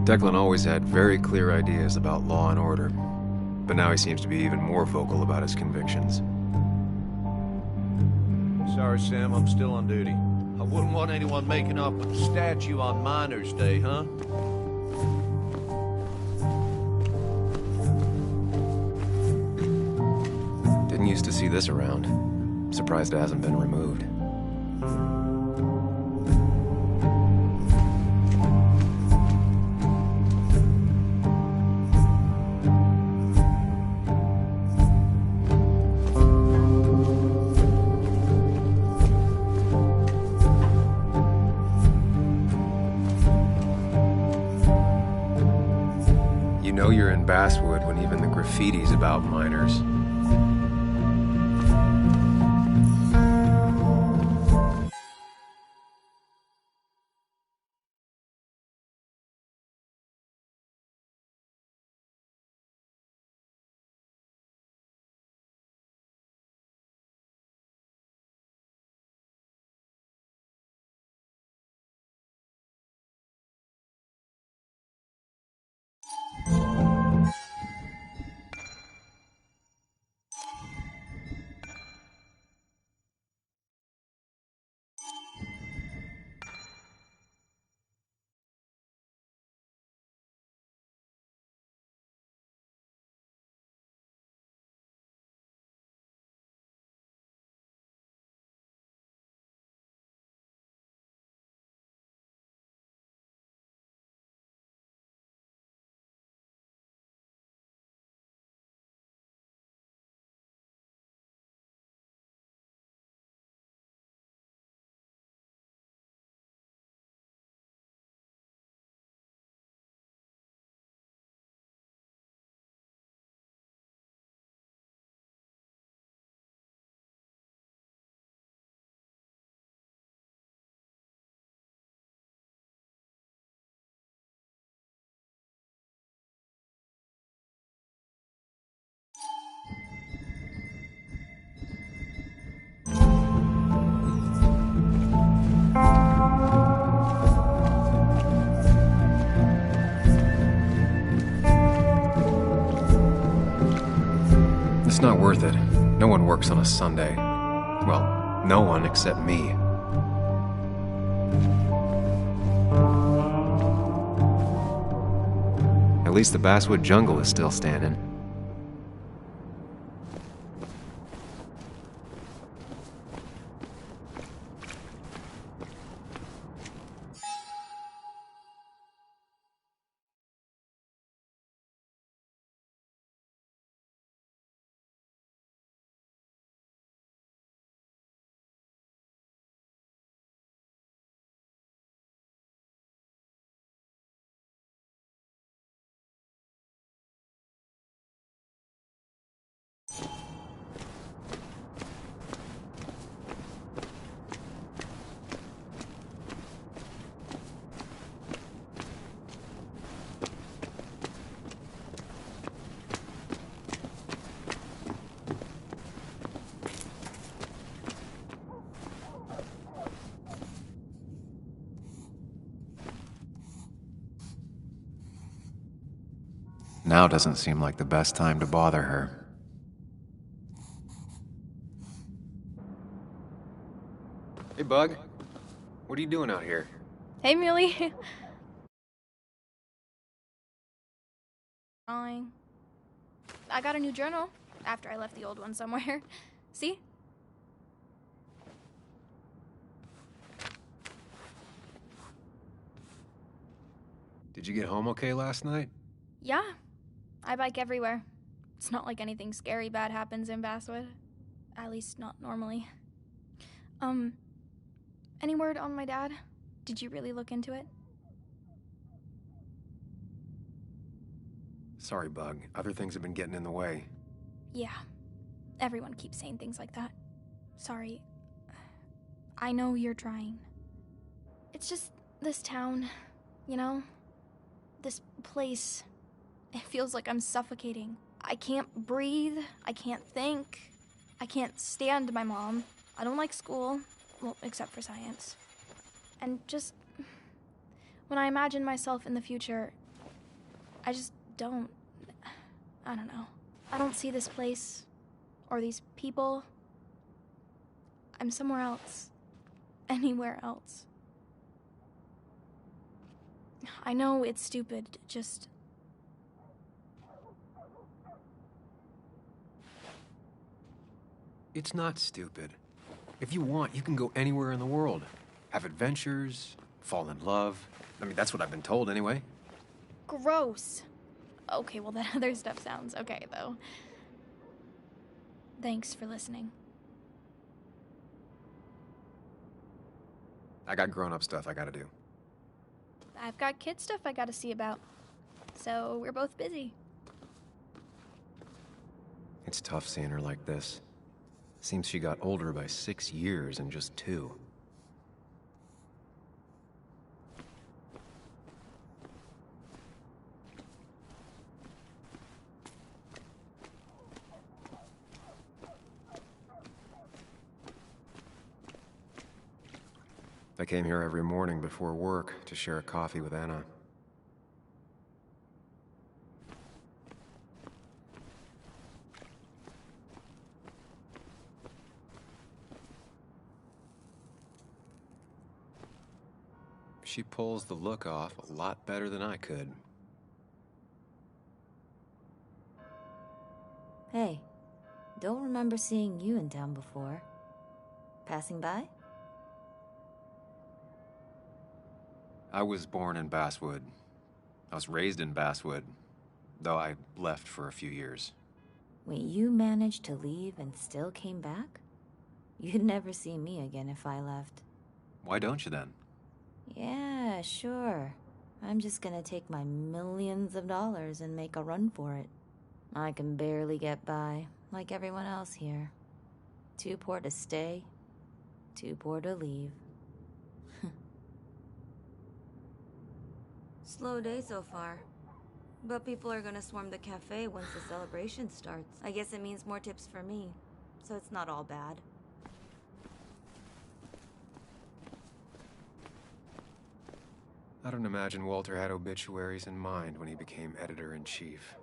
Declan always had very clear ideas about law and order, but now he seems to be even more vocal about his convictions. Sorry, Sam, I'm still on duty. I wouldn't want anyone making up a statue on Miners' Day, huh? Didn't used to see this around. Surprised it hasn't been removed. You know you're in Basswood when even the graffiti's about miners. It's not worth it. No one works on a Sunday. Well, no one except me. At least the Basswood jungle is still standing. Now doesn't seem like the best time to bother her. Hey, Bug. What are you doing out here? Hey, Muley. Drawing. I got a new journal after I left the old one somewhere. See? Did you get home okay last night? Yeah. I bike everywhere. It's not like anything scary bad happens in Basswood. At least not normally. Any word on my dad? Did you really look into it? Sorry, Bug. Other things have been getting in the way. Yeah. Everyone keeps saying things like that. Sorry. I know you're trying. It's just this town, you know? This place. It feels like I'm suffocating. I can't breathe. I can't think. I can't stand my mom. I don't like school. Well, except for science. And just... when I imagine myself in the future, I just don't. I don't know. I don't see this place or these people. I'm somewhere else. Anywhere else. I know it's stupid, just... It's not stupid. If you want, you can go anywhere in the world. Have adventures, fall in love. I mean, that's what I've been told anyway. Gross. Okay, well, that other stuff sounds okay, though. Thanks for listening. I got grown-up stuff I gotta do. I've got kid stuff I gotta see about. So we're both busy. It's tough seeing her like this. Seems she got older by 6 years in just 2. I came here every morning before work to share a coffee with Anna. She pulls the look off a lot better than I could. Hey, don't remember seeing you in town before. Passing by? I was born in Basswood. I was raised in Basswood, though I left for a few years. Wait, you managed to leave and still came back? You'd never see me again if I left. Why don't you then? Yeah, sure. I'm just gonna take my millions of dollars and make a run for it. I can barely get by, like everyone else here. Too poor to stay, too poor to leave. Slow day so far. But people are gonna swarm the cafe once the celebration starts. I guess it means more tips for me, so it's not all bad. I don't imagine Walter had obituaries in mind when he became editor-in-chief.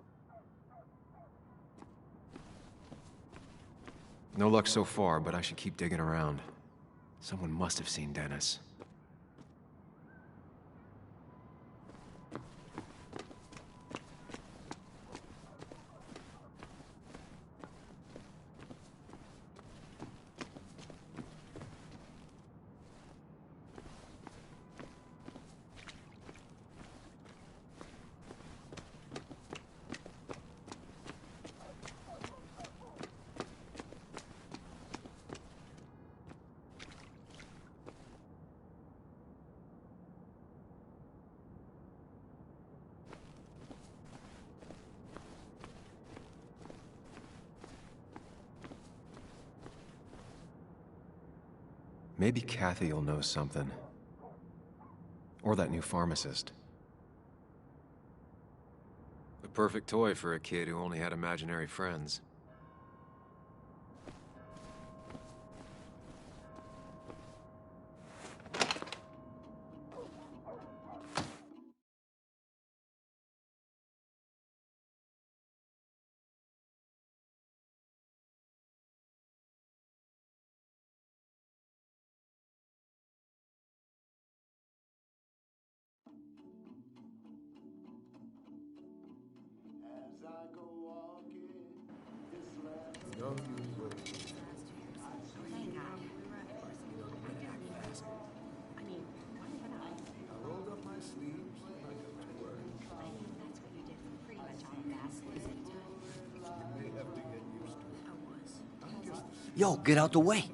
No luck so far, but I should keep digging around. Someone must have seen Dennis. Maybe Kathy will know something. Or that new pharmacist. The perfect toy for a kid who only had imaginary friends. Yo, get out the way.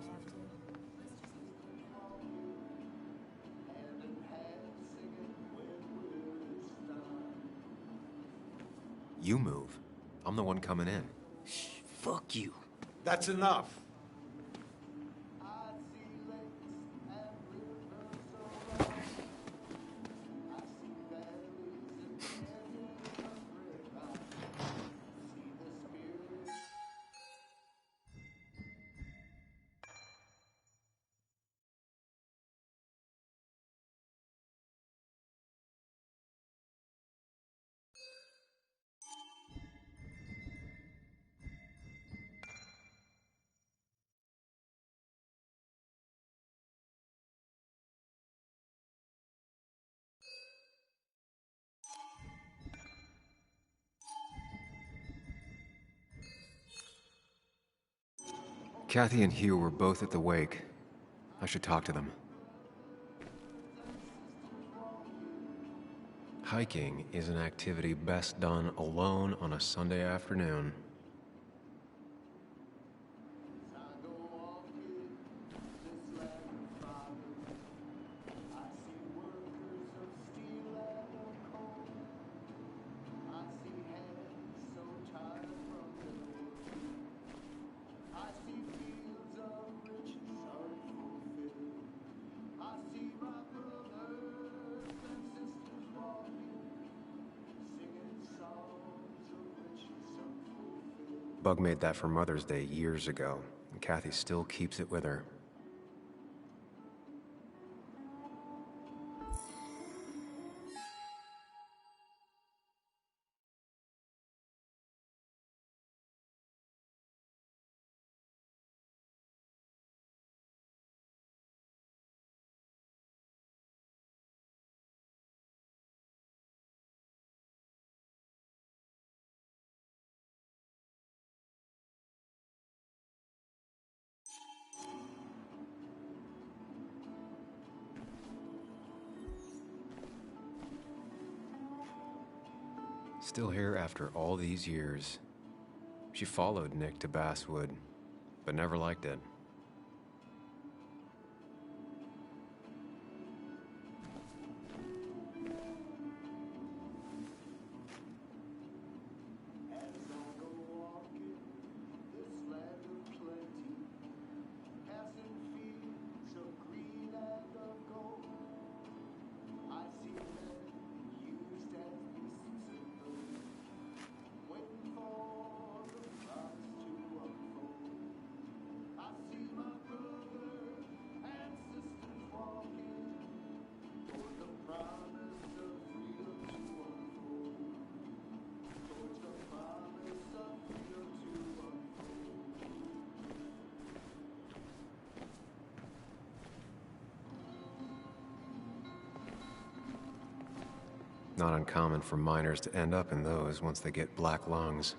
You move. I'm the one coming in. Shh, fuck you. That's enough. Kathy and Hugh were both at the wake. I should talk to them. Hiking is an activity best done alone on a Sunday afternoon. Bug made that for Mother's Day years ago, and Kathy still keeps it with her. Still here after all these years. She followed Nick to Basswood, but never liked it. Not uncommon for miners to end up in those once they get black lungs.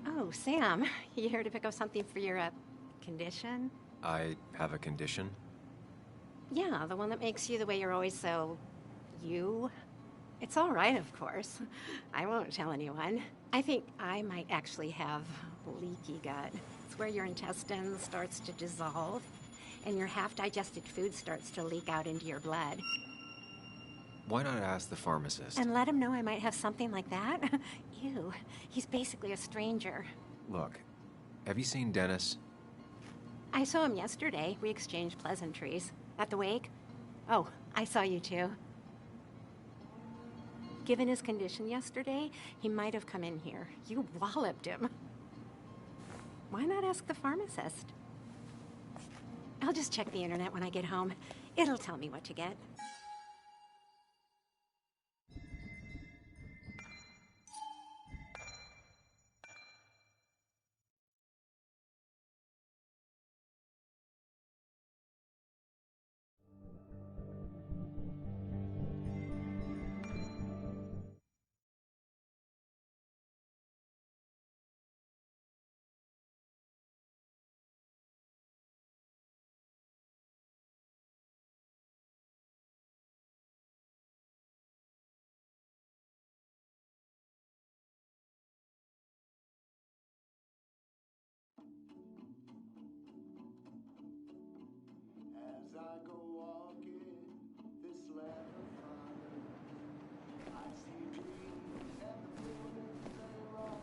Oh, Sam, you here to pick up something for your, condition? I have a condition? Yeah, the one that makes you the way you're always so... you? It's all right, of course. I won't tell anyone. I think I might actually have leaky gut. It's where your intestine starts to dissolve, and your half-digested food starts to leak out into your blood. Why not ask the pharmacist? And let him know I might have something like that? Ew, he's basically a stranger. Look, have you seen Dennis? I saw him yesterday. We exchanged pleasantries. At the wake? Oh, I saw you too. Given his condition yesterday, he might have come in here. You walloped him. Why not ask the pharmacist? I'll just check the internet when I get home. It'll tell me what to get. As I go walking this land of fire, I see trees and the buildings they roll.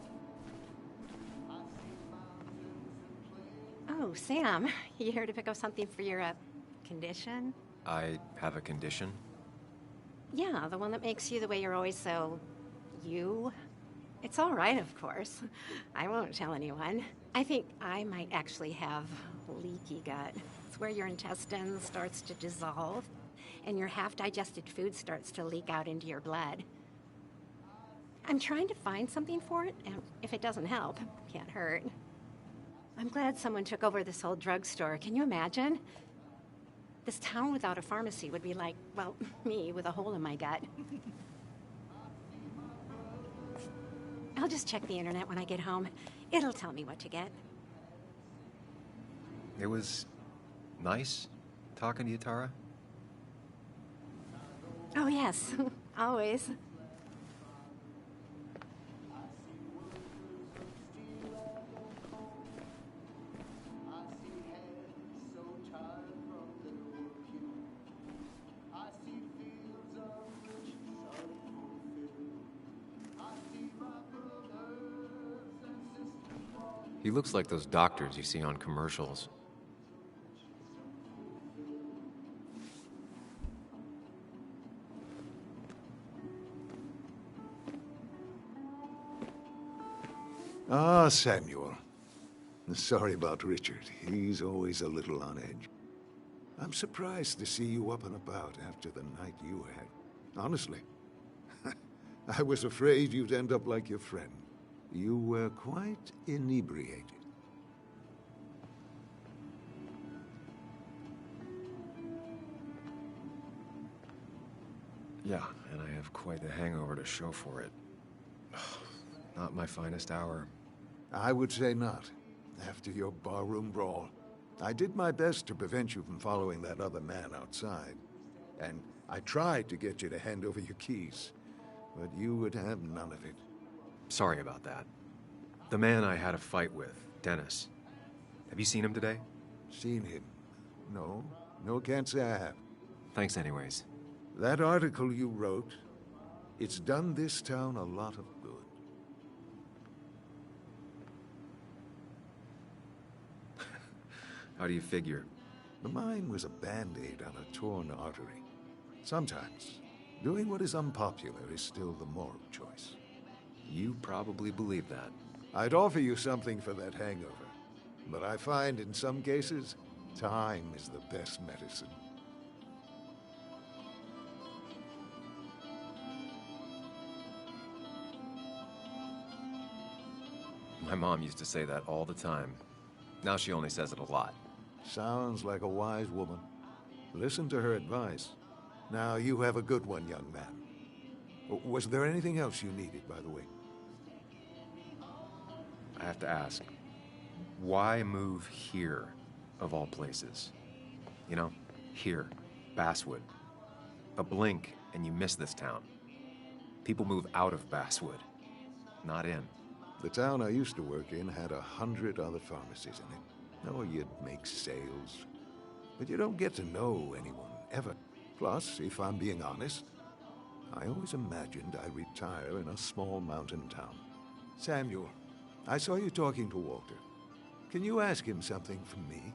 I see mountains and plains. Oh, Sam, you here to pick up something for your, condition? I have a condition? Yeah, the one that makes you the way you're always so... you? It's all right, of course. I won't tell anyone. I think I might actually have leaky gut. It's where your intestine starts to dissolve, and your half-digested food starts to leak out into your blood. I'm trying to find something for it, and if it doesn't help, can't hurt. I'm glad someone took over this old drugstore. Can you imagine? This town without a pharmacy would be like, well, me with a hole in my gut. I'll just check the internet when I get home. It'll tell me what to get. It was nice talking to you, Tara. Oh, yes. Always. I see heads so tired from their working. I see fields of rich sun fulfilled. I see my brothers and sisters walk. He looks like those doctors you see on commercials. Ah, Samuel. Sorry about Richard. He's always a little on edge. I'm surprised to see you up and about after the night you had. Honestly. I was afraid you'd end up like your friend. You were quite inebriated. Yeah, and I have quite the hangover to show for it. Not my finest hour. I would say not. After your barroom brawl. I did my best to prevent you from following that other man outside. And I tried to get you to hand over your keys. But you would have none of it. Sorry about that. The man I had a fight with, Dennis. Have you seen him today? Seen him? No. No, can't say I have. Thanks anyways. That article you wrote, it's done this town a lot of good. How do you figure? The mine was a band-aid on a torn artery. Sometimes, doing what is unpopular is still the moral choice. You probably believe that. I'd offer you something for that hangover, but I find in some cases, time is the best medicine. My mom used to say that all the time. Now she only says it a lot. Sounds like a wise woman. Listen to her advice. Now, you have a good one, young man. Was there anything else you needed, by the way? I have to ask, why move here, of all places? You know, here, Basswood. A blink and you miss this town. People move out of Basswood, not in. The town I used to work in had 100 other pharmacies in it. Oh, you'd make sales. But you don't get to know anyone, ever. Plus, if I'm being honest, I always imagined I'd retire in a small mountain town. Samuel, I saw you talking to Walter. Can you ask him something from me?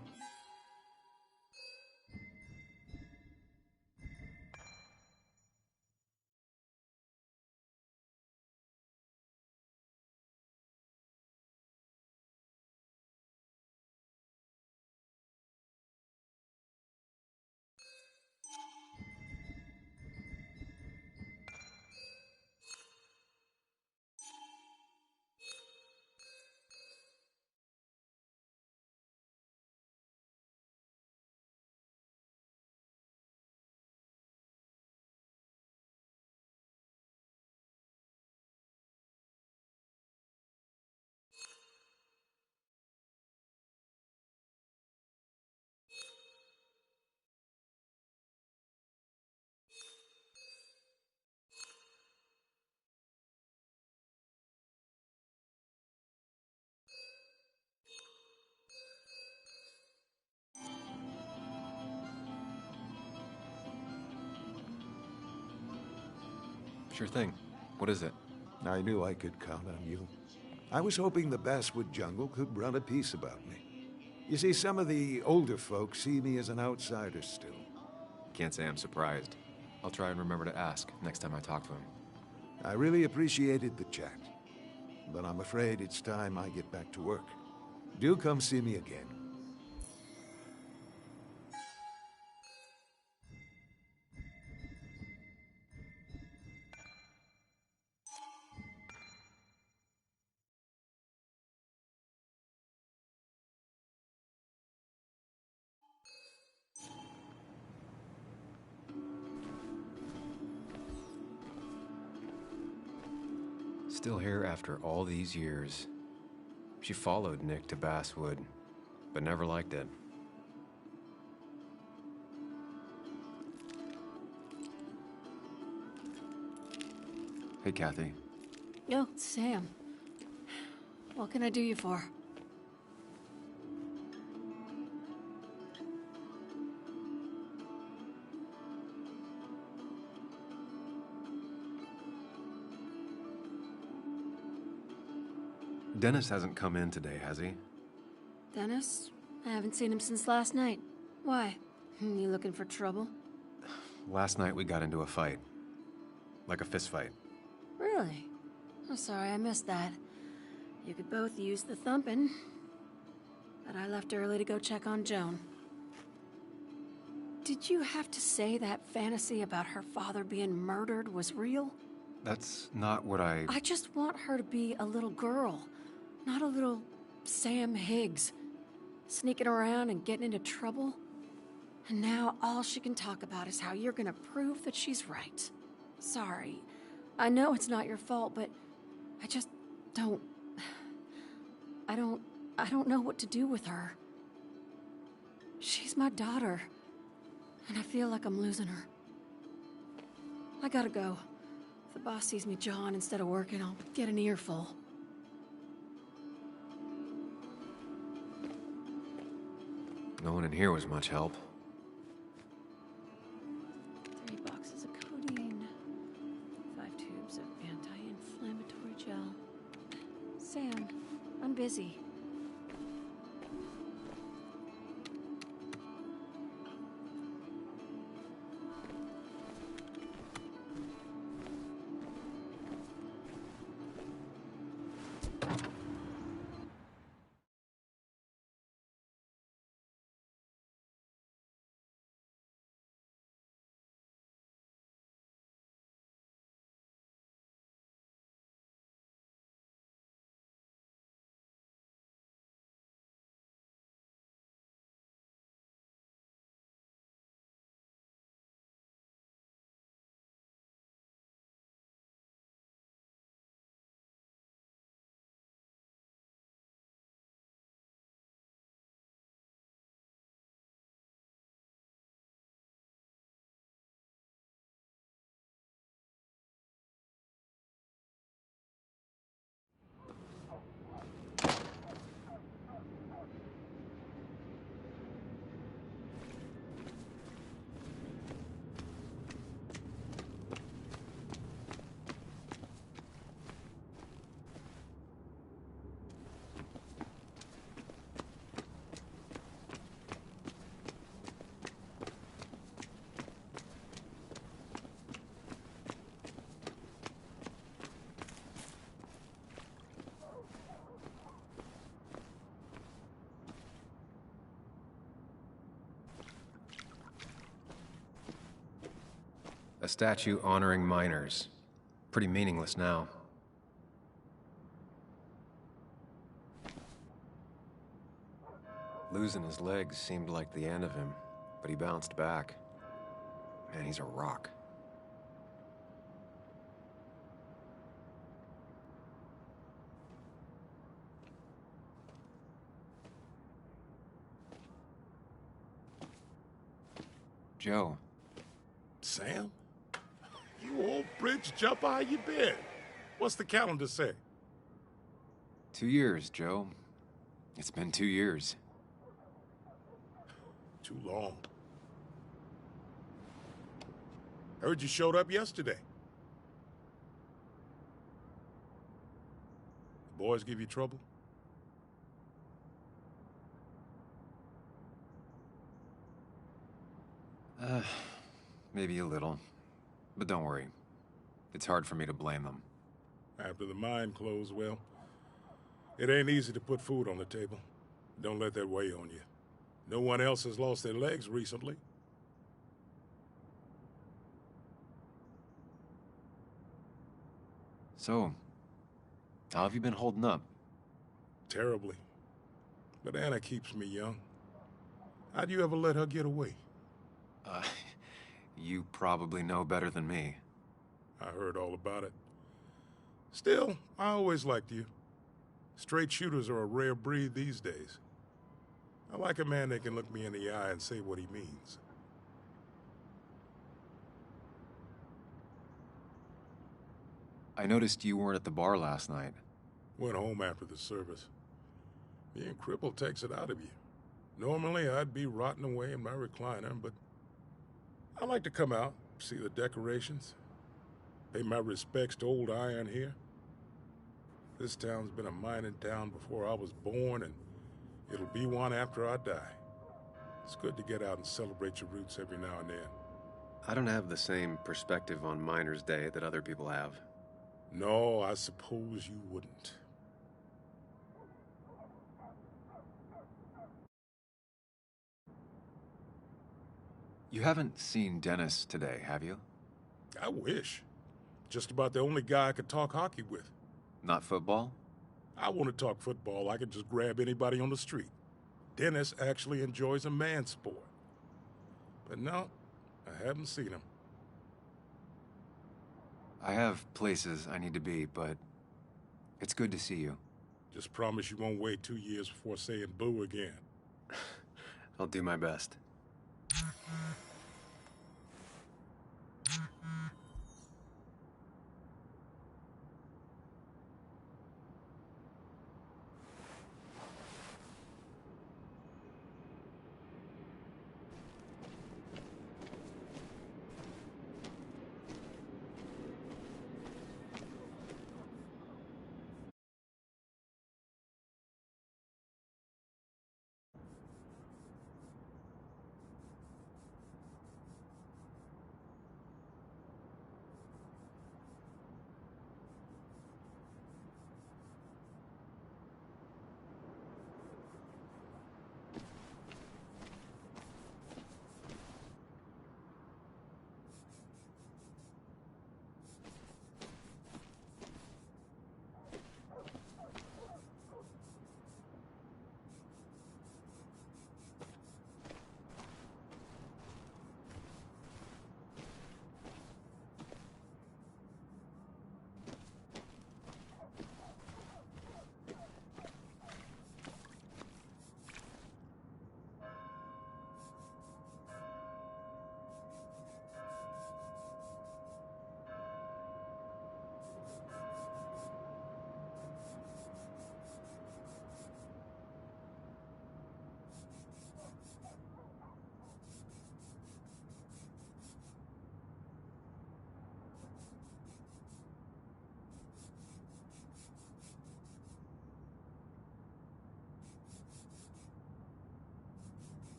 Sure thing. What is it? I knew I could count on you. I was hoping the Basswood jungle could run a piece about me. You see, some of the older folks see me as an outsider still. Can't say I'm surprised. I'll try and remember to ask next time I talk to him. I really appreciated the chat, but I'm afraid it's time I get back to work. Do come see me again. Still here after all these years. She followed Nick to Basswood, but never liked it. Hey, Kathy. Oh, Sam. What can I do you for? Dennis hasn't come in today, has he? Dennis? I haven't seen him since last night. Why? You looking for trouble? Last night we got into a fight. Like a fist fight. Really? I'm sorry I missed that. You could both use the thumping. But I left early to go check on Joan. Did you have to say that fantasy about her father being murdered was real? That's not what I just want her to be a little girl, not a little Sam Higgs, sneaking around and getting into trouble. And now all she can talk about is how you're gonna prove that she's right. Sorry. I know it's not your fault, but I just don't... I don't know what to do with her. She's my daughter, and I feel like I'm losing her. I gotta go. If the boss sees me jawing instead of working, I'll get an earful. No one in here was much help. 3 boxes of codeine. 5 tubes of anti-inflammatory gel. Sam, I'm busy. A statue honoring miners. Pretty meaningless now. Losing his legs seemed like the end of him, but he bounced back. Man, he's a rock. Joe. Sam? You old bridge jumper, how you been? What's the calendar say? 2 years, Joe. It's been 2 years. Too long. Heard you showed up yesterday. The boys give you trouble? Maybe a little. But don't worry. It's hard for me to blame them. After the mine closed, well, it ain't easy to put food on the table. Don't let that weigh on you. No one else has lost their legs recently. So, how have you been holding up? Terribly. But Anna keeps me young. How'd you ever let her get away? You probably know better than me. I heard all about it. Still, I always liked you. Straight shooters are a rare breed these days. I like a man that can look me in the eye and say what he means. I noticed you weren't at the bar last night. Went home after the service. Being crippled takes it out of you. Normally, I'd be rotting away in my recliner, but I like to come out, see the decorations, pay my respects to old iron here. This town's been a mining town before I was born, and it'll be one after I die. It's good to get out and celebrate your roots every now and then. I don't have the same perspective on Miners' Day that other people have. No, I suppose you wouldn't. You haven't seen Dennis today, have you? I wish. Just about the only guy I could talk hockey with. Not football? I want to talk football. I could just grab anybody on the street. Dennis actually enjoys a man's sport. But no, I haven't seen him. I have places I need to be, but it's good to see you. Just promise you won't wait 2 years before saying boo again. I'll do my best.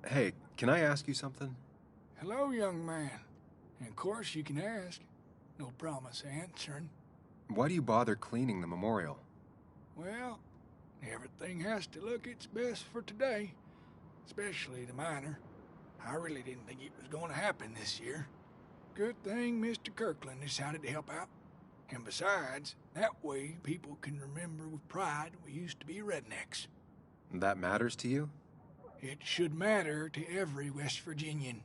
Hey, can I ask you something? Hello, young man. And of course you can ask. No promise answering. Why do you bother cleaning the memorial? Well, everything has to look its best for today. Especially the miner. I really didn't think it was going to happen this year. Good thing Mr. Kirkland decided to help out. And besides, that way people can remember with pride we used to be rednecks. That matters to you? It should matter to every West Virginian.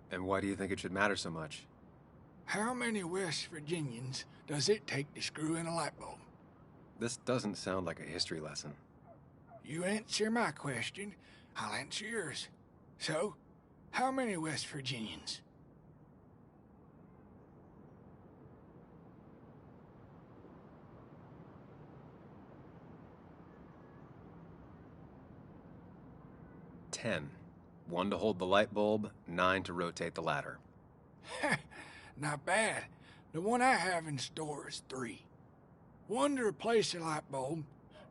And why do you think it should matter so much? How many West Virginians does it take to screw in a light bulb? This doesn't sound like a history lesson. You answer my question, I'll answer yours. So, how many West Virginians? Ten. 1 to hold the light bulb, 9 to rotate the ladder. Not bad. The one I have in store is 3. 1 to replace the light bulb,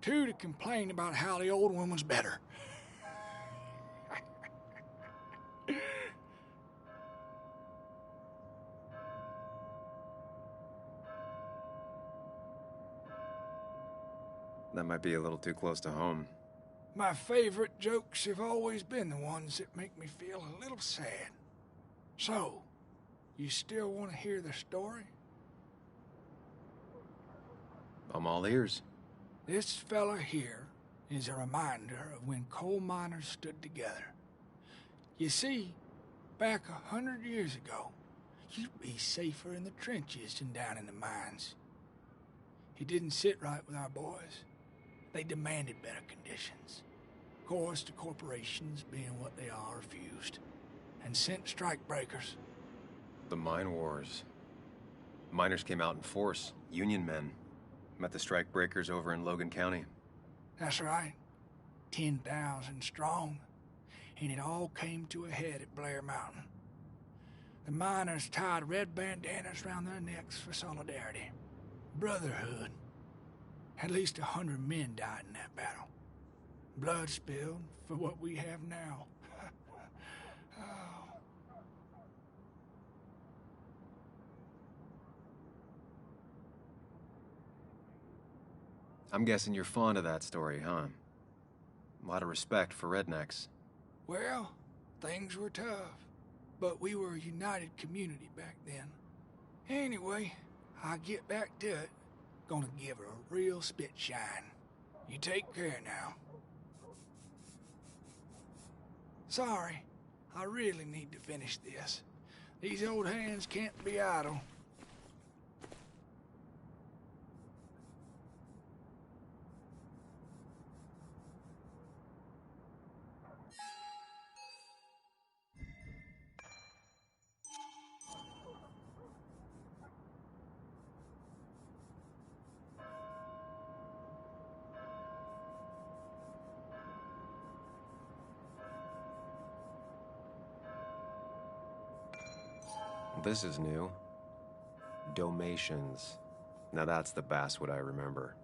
2 to complain about how the old one was better. That might be a little too close to home. My favorite jokes have always been the ones that make me feel a little sad. So, You still want to hear the story? I'm all ears. This fella here is a reminder of when coal miners stood together. You see, back 100 years ago, you'd be safer in the trenches than down in the mines. He didn't sit right with our boys. They demanded better conditions. Of course, the corporations, being what they are, refused and sent strike breakers. The mine wars. Miners came out in force. Union men. Met the strike breakers over in Logan County. That's right. 10,000 strong. And it all came to a head at Blair Mountain. The miners tied red bandanas around their necks for solidarity. Brotherhood. At least 100 men died in that battle. Blood spilled for what we have now. Oh. I'm guessing you're fond of that story, huh? A lot of respect for rednecks. Well, things were tough, but we were a united community back then. Anyway, I'll get back to it. Gonna give her a real spit shine. You take care now. Sorry, I really need to finish this. These old hands can't be idle. This is new. Domations. Now that's the basswood I remember.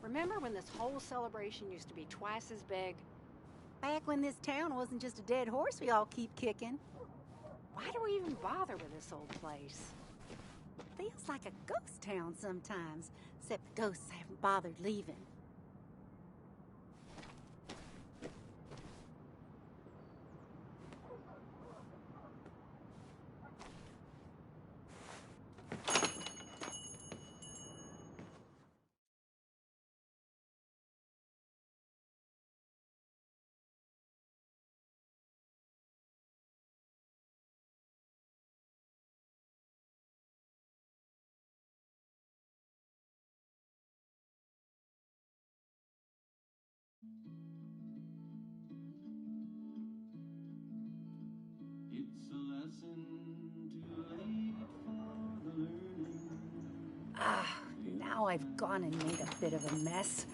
Remember when this whole celebration used to be twice as big? Back when this town wasn't just a dead horse we all keep kicking. Why do we even bother with this old place? Feels like a ghost town sometimes, except the ghosts haven't bothered leaving. It's a lesson too late for the learning. Now I've gone and made a bit of a mess.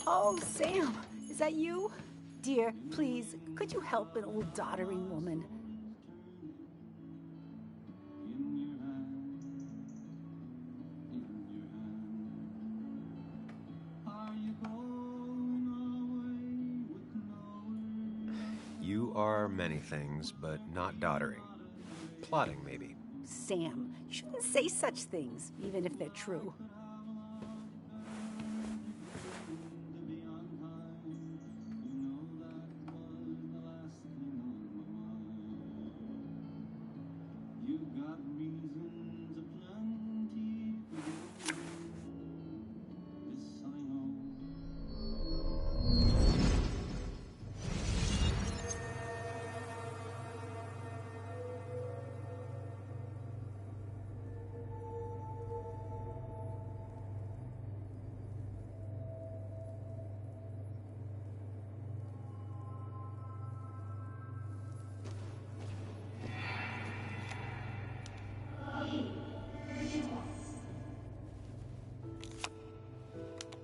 Oh, Sam, is that you? Dear, please, could you help an old doddering woman? You are many things, but not doddering. Plotting, maybe. Sam, you shouldn't say such things, even if they're true.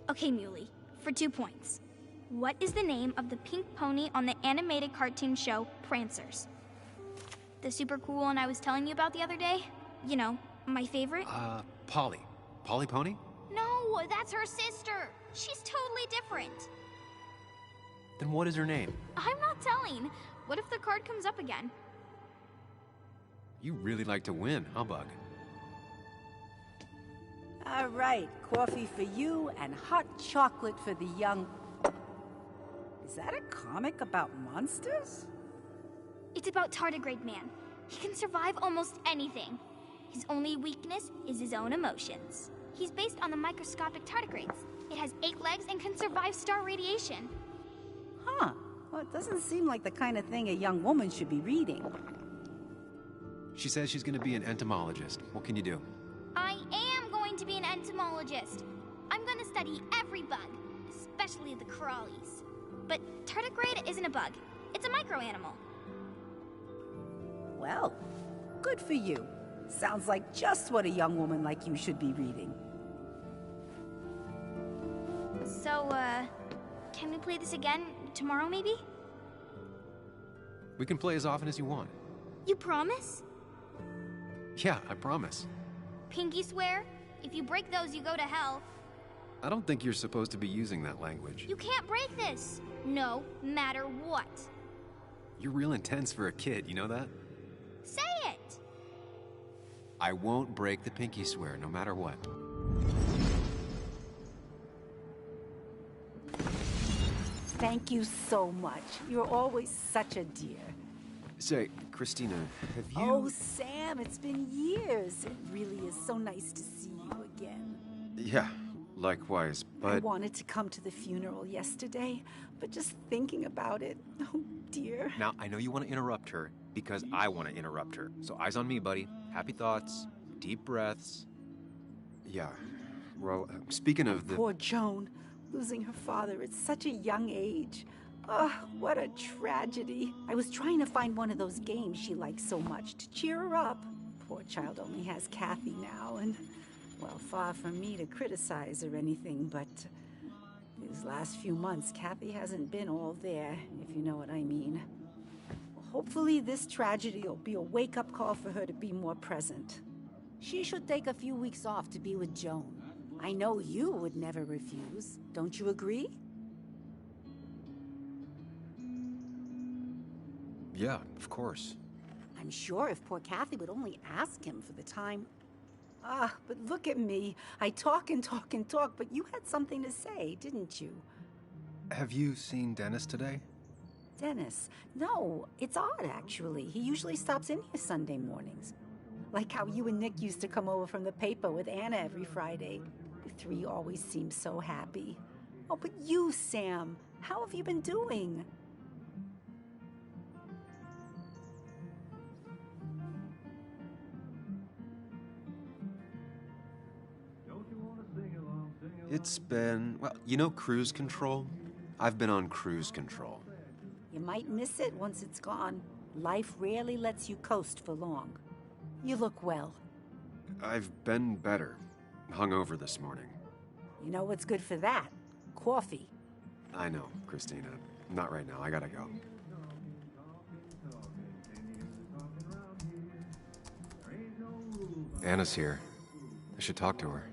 Okay, Muley, for 2 points. What is the name of the pink pony on the animated cartoon show Prancers? The super cool one I was telling you about the other day? You know, my favorite? Polly. Polly Pony? No, that's her sister. She's totally different. Then what is her name? I'm not telling. What if the card comes up again? You really like to win, huh, Bug? All right, coffee for you and hot chocolate for the young... Is that a comic about monsters? It's about Tardigrade Man. He can survive almost anything. His only weakness is his own emotions. He's based on the microscopic tardigrades. It has 8 legs and can survive star radiation. Huh. Well, it doesn't seem like the kind of thing a young woman should be reading. She says she's gonna be an entomologist. What can you do? I am going to be an entomologist. I'm going to study every bug, especially the crawlies. But tardigrade isn't a bug. It's a microanimal. Well, good for you. Sounds like just what a young woman like you should be reading. So, can we play this again tomorrow, maybe? We can play as often as you want. You promise? Yeah, I promise. Pinky swear? If you break those, you go to hell. I don't think you're supposed to be using that language. You can't break this. No matter what. You're real intense for a kid, you know that? Say it! I won't break the pinky swear, no matter what. Thank you so much. You're always such a dear. Say, Christina, have you... Oh, Sam, it's been years. It really is so nice to see you again. Yeah, likewise, but... I wanted to come to the funeral yesterday, but just thinking about it, oh dear. Now, I know you want to interrupt her, because I want to interrupt her. So eyes on me, buddy. Happy thoughts, deep breaths. Yeah, well, speaking of the... Poor Joan, losing her father at such a young age. Oh, what a tragedy. I was trying to find one of those games she likes so much to cheer her up. Poor child only has Kathy now, and, well, far from me to criticize or anything, but these last few months, Kathy hasn't been all there, if you know what I mean. Hopefully this tragedy will be a wake-up call for her to be more present. She should take a few weeks off to be with Joan. I know you would never refuse. Don't you agree? Yeah, of course. I'm sure if poor Kathy would only ask him for the time... but look at me. I talk and talk and talk, but you had something to say, didn't you? Have you seen Dennis today? Dennis? No, it's odd, actually. He usually stops in here Sunday mornings. Like how you and Nick used to come over from the paper with Anna every Friday. The three always seem so happy. Oh, but you, Sam, how have you been doing? It's been, well, you know cruise control? I've been on cruise control. You might miss it once it's gone. Life rarely lets you coast for long. You look well. I've been better. Hungover this morning. You know what's good for that? Coffee. I know, Christina. Not right now. I gotta go. Anna's here. I should talk to her.